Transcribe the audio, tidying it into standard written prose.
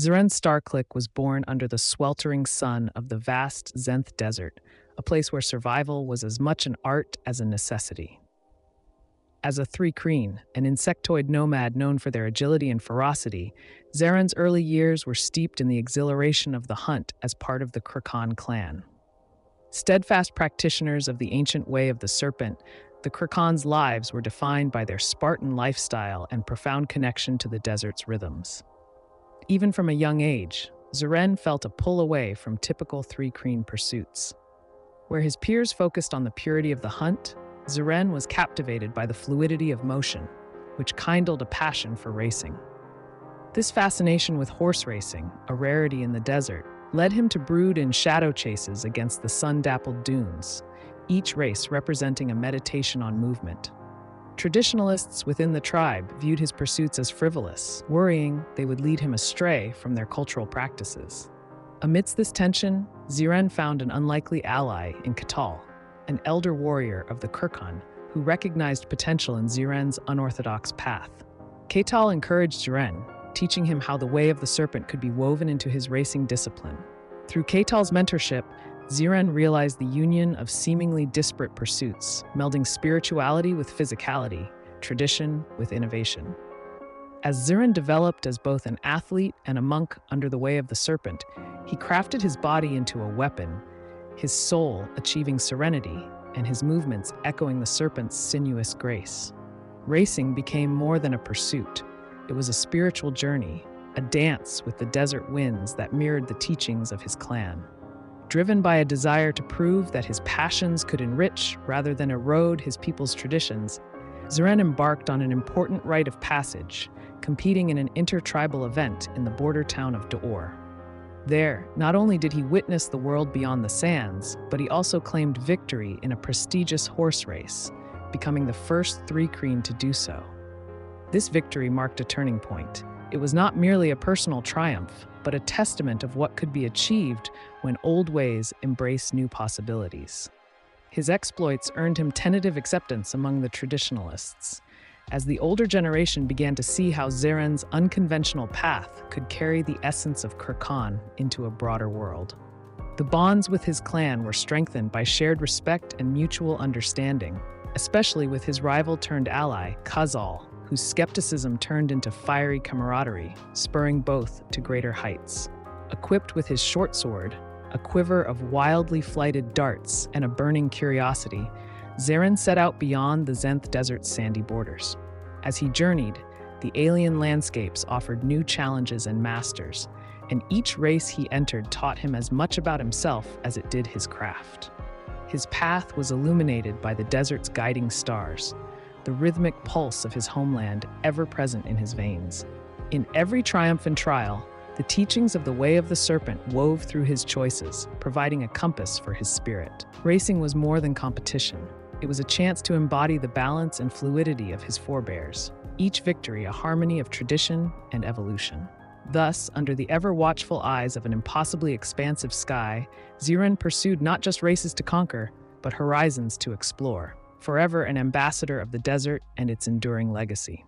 Zeren Starclick was born under the sweltering sun of the vast Zenth Desert, a place where survival was as much an art as a necessity. As a Thri-Kreen, an insectoid nomad known for their agility and ferocity, Zeren's early years were steeped in the exhilaration of the hunt as part of the Thri-Kreen clan. Steadfast practitioners of the ancient way of the Serpent, the Thri-Kreen's lives were defined by their Spartan lifestyle and profound connection to the desert's rhythms. Even from a young age, Zeren felt a pull away from typical Thri-Kreen pursuits. Where his peers focused on the purity of the hunt, Zeren was captivated by the fluidity of motion, which kindled a passion for racing. This fascination with horse racing, a rarity in the desert, led him to brood in shadow chases against the sun-dappled dunes, each race representing a meditation on movement. Traditionalists within the tribe viewed his pursuits as frivolous, worrying they would lead him astray from their cultural practices. Amidst this tension, Zeren found an unlikely ally in Katal, an elder warrior of the Thri-Kreen who recognized potential in Zeren's unorthodox path. Katal encouraged Zeren, teaching him how the way of the Serpent could be woven into his racing discipline. Through Katal's mentorship, Zeren realized the union of seemingly disparate pursuits, melding spirituality with physicality, tradition with innovation. As Zeren developed as both an athlete and a monk under the way of the Serpent, he crafted his body into a weapon, his soul achieving serenity, and his movements echoing the Serpent's sinuous grace. Racing became more than a pursuit. It was a spiritual journey, a dance with the desert winds that mirrored the teachings of his clan. Driven by a desire to prove that his passions could enrich rather than erode his people's traditions, Zeren embarked on an important rite of passage, competing in an intertribal event in the border town of Da'or. There, not only did he witness the world beyond the sands, but he also claimed victory in a prestigious horse race, becoming the first Thri-Kreen to do so. This victory marked a turning point. It was not merely a personal triumph, but a testament of what could be achieved when old ways embrace new possibilities. His exploits earned him tentative acceptance among the traditionalists, as the older generation began to see how Zeren's unconventional path could carry the essence of Thri-Kreen into a broader world. The bonds with his clan were strengthened by shared respect and mutual understanding, especially with his rival-turned-ally, Khazal, whose skepticism turned into fiery camaraderie, spurring both to greater heights. Equipped with his shortsword, a quiver of wildly flighted darts, and a burning curiosity, Zeren set out beyond the Zenth Desert's sandy borders. As he journeyed, the alien landscapes offered new challenges and masters, and each race he entered taught him as much about himself as it did his craft. His path was illuminated by the desert's guiding stars, the rhythmic pulse of his homeland ever present in his veins. In every triumph and trial, the teachings of the way of the Serpent wove through his choices, providing a compass for his spirit. Racing was more than competition. It was a chance to embody the balance and fluidity of his forebears, each victory a harmony of tradition and evolution. Thus, under the ever-watchful eyes of an impossibly expansive sky, Zeren pursued not just races to conquer, but horizons to explore, forever an ambassador of the desert and its enduring legacy.